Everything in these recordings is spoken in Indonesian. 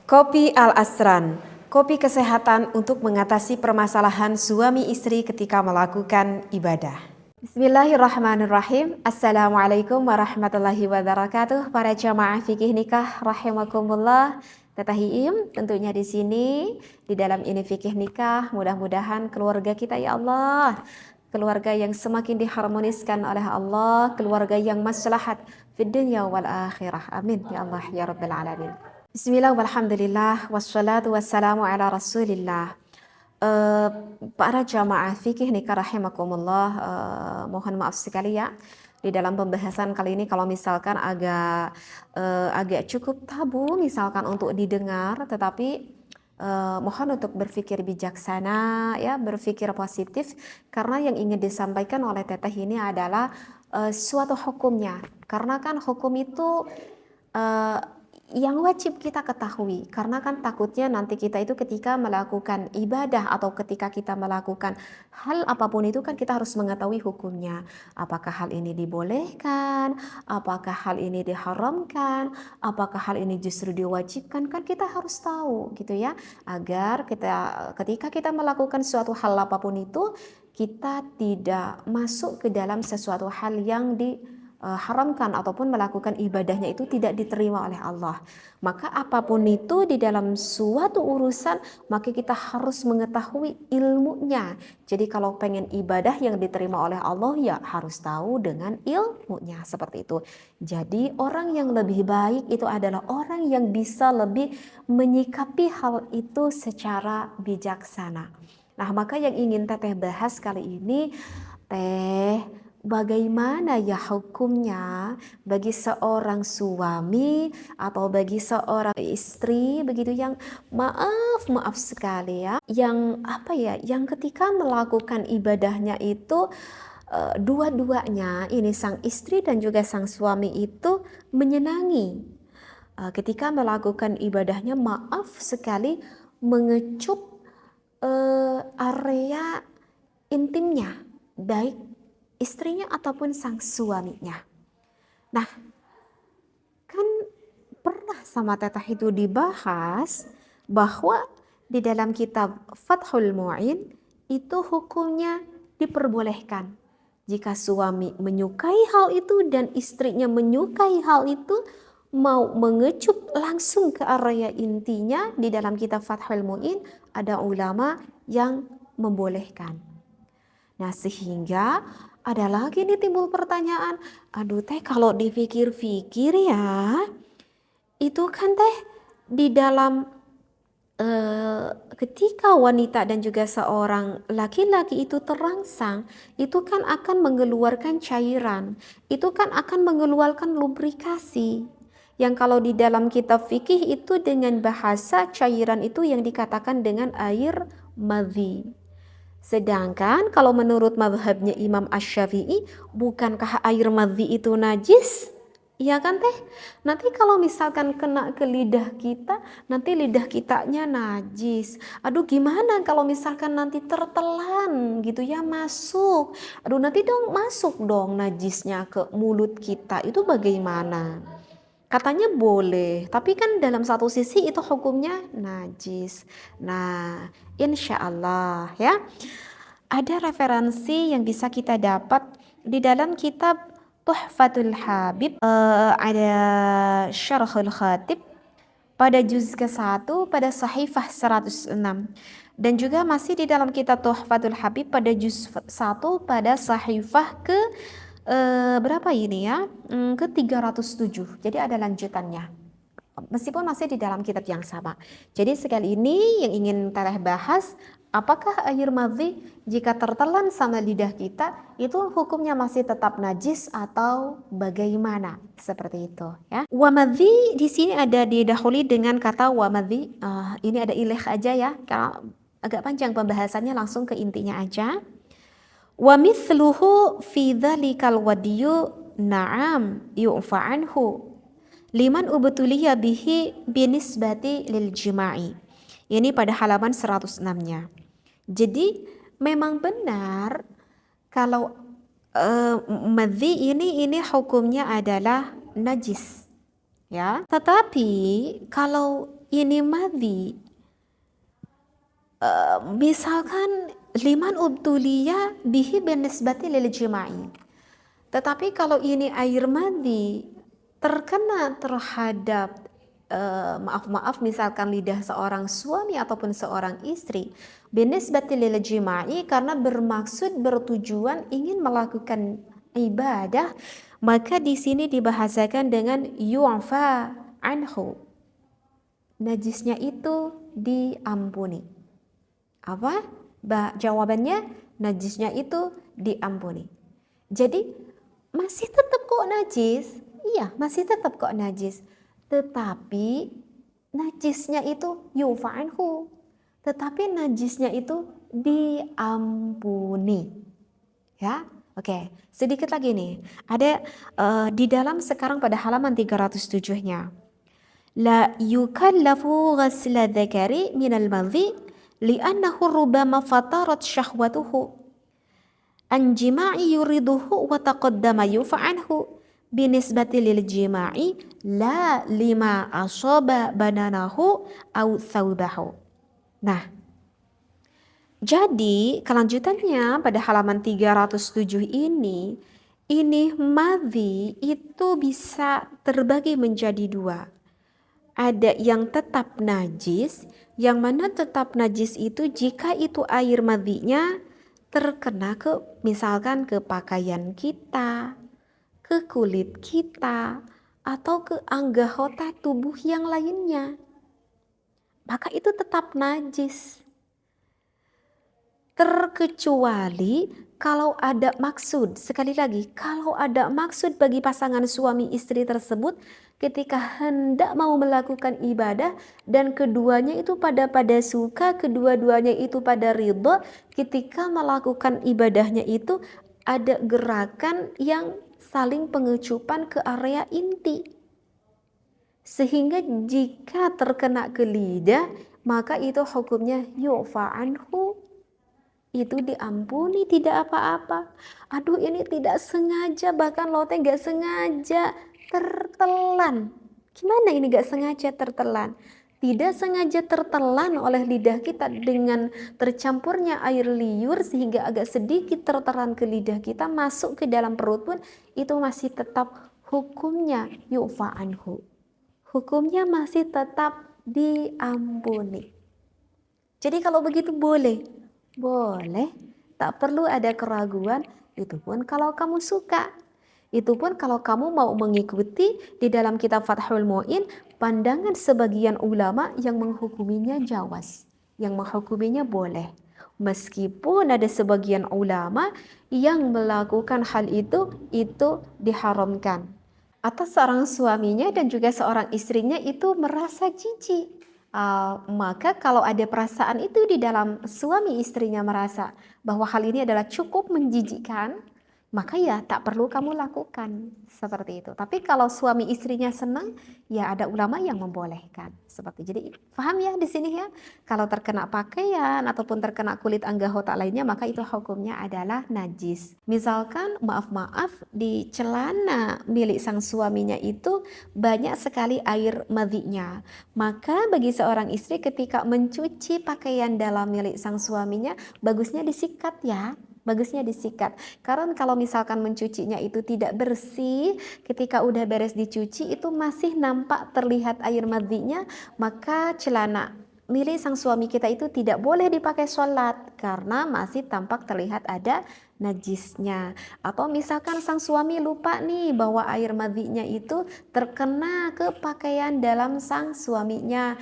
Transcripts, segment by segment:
Kopi Al-Asran, kopi kesehatan untuk mengatasi permasalahan suami istri ketika melakukan ibadah. Bismillahirrahmanirrahim. Assalamualaikum warahmatullahi wabarakatuh. Para jamaah fikih nikah rahimakumullah. Teteh Iim tentunya di sini di dalam ini fikih nikah, mudah-mudahan keluarga kita ya Allah, keluarga yang semakin diharmoniskan oleh Allah, keluarga yang maslahat fid dunya wal akhirah. Amin ya Allah ya rabbal alamin. Bismillah walhamdulillah wassalatu wassalamu ala rasulillah. Para jamaah fikih nikah rahimakumullah, mohon maaf sekali ya di dalam pembahasan kali ini kalau misalkan agak cukup tabu misalkan untuk didengar, tetapi mohon untuk berpikir bijaksana ya, berpikir positif, karena yang ingin disampaikan oleh teteh ini adalah suatu hukumnya, karena kan hukum itu yang wajib kita ketahui, karena kan takutnya nanti kita itu ketika melakukan ibadah atau ketika kita melakukan hal apapun itu kan kita harus mengetahui hukumnya. Apakah hal ini dibolehkan, apakah hal ini diharamkan, apakah hal ini justru diwajibkan, kan kita harus tahu gitu ya, agar ketika kita melakukan suatu hal apapun itu kita tidak masuk ke dalam sesuatu hal yang haramkan ataupun melakukan ibadahnya itu tidak diterima oleh Allah. Maka apapun itu di dalam suatu urusan, maka kita harus mengetahui ilmunya. Jadi kalau pengen ibadah yang diterima oleh Allah ya harus tahu dengan ilmunya, seperti itu. Jadi orang yang lebih baik itu adalah orang yang bisa lebih menyikapi hal itu secara bijaksana. Nah, maka yang ingin teteh bahas kali ini, bagaimana ya hukumnya bagi seorang suami atau bagi seorang istri begitu yang maaf sekali ya, yang ketika melakukan ibadahnya itu dua-duanya ini sang istri dan juga sang suami itu menyenangi ketika melakukan ibadahnya, maaf sekali mengecup area intimnya, baik istrinya ataupun sang suaminya. Nah, kan pernah sama teteh itu dibahas bahwa di dalam kitab Fathul Mu'in itu hukumnya diperbolehkan. Jika suami menyukai hal itu dan istrinya menyukai hal itu, mau mengecup langsung ke area intinya, di dalam kitab Fathul Mu'in ada ulama yang membolehkan. Nah, sehingga ada lagi nih timbul pertanyaan, aduh teh kalau dipikir-pikir ya, itu kan teh di dalam ketika wanita dan juga seorang laki-laki itu terangsang, itu kan akan mengeluarkan cairan, itu kan akan mengeluarkan lubrikasi. Yang kalau di dalam kitab fikih itu dengan bahasa cairan itu yang dikatakan dengan air madhi. Sedangkan kalau menurut mazhabnya Imam Asy-Syafi'i, bukankah air madhi itu najis? Iya kan teh? Nanti kalau misalkan kena ke lidah kita, nanti lidah kitanya najis. Aduh gimana kalau misalkan nanti tertelan gitu ya masuk. Aduh nanti dong masuk dong najisnya ke mulut kita. Itu bagaimana? Katanya boleh, tapi kan dalam satu sisi itu hukumnya najis. Nah, insya Allah ya, ada referensi yang bisa kita dapat di dalam kitab Tuhfatul Habib, ada Syarhul Khatib pada juz ke-1 pada sahifah 106, dan juga masih di dalam kitab Tuhfatul Habib pada juz 1 pada sahifah ke berapa ini ya, ke 307. Jadi ada lanjutannya, meskipun masih di dalam kitab yang sama. Jadi sekali ini yang ingin teteh bahas, apakah air madhi jika tertelan sama lidah kita itu hukumnya masih tetap najis atau bagaimana, seperti itu ya. Wa madhi di sini ada didahului dengan kata wa madhi. Ini ada ilih aja ya, karena agak panjang pembahasannya, langsung ke intinya aja. Wa mithluhu fi dhalikal wadiyu na'am yu'fa anhu liman ubtuliya bihi binisbati lil jima'i. Ini pada halaman 106-nya. Jadi memang benar kalau madhi ini hukumnya adalah najis ya. Tetapi kalau ini madhi, misalkan liman ubtuliya bihi binisbati lil jima'i. Tetapi kalau ini air madi terkena terhadap maaf misalkan lidah seorang suami ataupun seorang istri binisbati lil jima'i, karena bermaksud bertujuan ingin melakukan ibadah, maka di sini dibahasakan dengan yu'fa anhu, najisnya itu diampuni. Apa? Jawabannya najisnya itu diampuni. Jadi masih tetap kok najis. Iya, masih tetap kok najis. Tetapi najisnya itu yufa'anhu. Tetapi najisnya itu diampuni. Ya, oke. Sedikit lagi nih. Ada di dalam sekarang pada halaman 307-nya. La yukallafu ghasla dzakari minal madhi li'annahu rubama fatarat syahwatuhu an jima'i yuriduhu wa taqaddama yufa'anhu binisbati lil jima'i la lima asaba bananahu au thawbahu. Nah, jadi kelanjutannya pada halaman 307 ini madhi itu bisa terbagi menjadi dua. Ada yang tetap najis, yang mana tetap najis itu jika itu air madhinya terkena ke misalkan ke pakaian kita, ke kulit kita, atau ke anggota tubuh yang lainnya. Maka itu tetap najis. Terkecuali kalau ada maksud, sekali lagi, kalau ada maksud bagi pasangan suami istri tersebut ketika hendak mau melakukan ibadah dan keduanya itu pada suka, kedua-duanya itu pada ridho, ketika melakukan ibadahnya itu ada gerakan yang saling pengecupan ke area inti. Sehingga jika terkena ke lidah, maka itu hukumnya yu'fa anhu, itu diampuni, tidak apa-apa. Aduh, ini tidak sengaja, bahkan lote gak sengaja tertelan. Gimana ini gak sengaja tertelan? Tidak sengaja tertelan oleh lidah kita dengan tercampurnya air liur sehingga agak sedikit tertelan ke lidah kita, masuk ke dalam perut pun itu masih tetap hukumnya yu'fa anhu. Hukumnya masih tetap diampuni. Jadi kalau begitu boleh, tak perlu ada keraguan. Itu pun kalau kamu suka, itu pun kalau kamu mau mengikuti di dalam kitab Fathul Mu'in pandangan sebagian ulama yang menghukuminya jawaz, yang menghukuminya boleh. Meskipun ada sebagian ulama yang melakukan hal itu diharamkan. Atas seorang suaminya dan juga seorang istrinya itu merasa jijik. Maka kalau ada perasaan itu di dalam suami istrinya merasa bahwa hal ini adalah cukup menjijikkan, maka ya tak perlu kamu lakukan seperti itu. Tapi kalau suami istrinya senang, ya ada ulama yang membolehkan seperti. Jadi paham ya di sini ya, kalau terkena pakaian ataupun terkena kulit anggota lainnya, maka itu hukumnya adalah najis. Misalkan maaf di celana milik sang suaminya itu banyak sekali air madhinya, maka bagi seorang istri ketika mencuci pakaian dalam milik sang suaminya, bagusnya disikat ya. Bagusnya disikat. Karena kalau misalkan mencucinya itu tidak bersih, ketika udah beres dicuci itu masih nampak terlihat air madhinya, maka celana milik sang suami kita itu tidak boleh dipakai sholat karena masih tampak terlihat ada najisnya. Atau misalkan sang suami lupa nih bahwa air madhinya itu terkena ke pakaian dalam sang suaminya.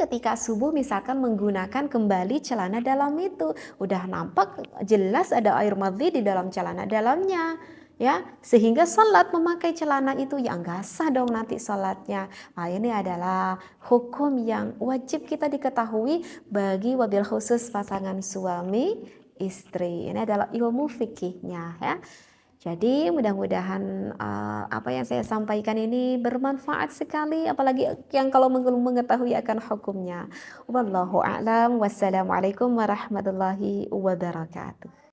Ketika subuh misalkan menggunakan kembali celana dalam itu, udah nampak jelas ada air madhi di dalam celana dalamnya. Ya, sehingga sholat memakai celana itu ya nggak sah dong nanti sholatnya. Ini adalah hukum yang wajib kita diketahui bagi wabil khusus pasangan suami istri. Ini adalah ilmu fikihnya ya. Jadi mudah-mudahan apa yang saya sampaikan ini bermanfaat sekali, apalagi yang kalau mengetahui akan hukumnya. Wallahu a'lam. Wassalamualaikum warahmatullahi wabarakatuh.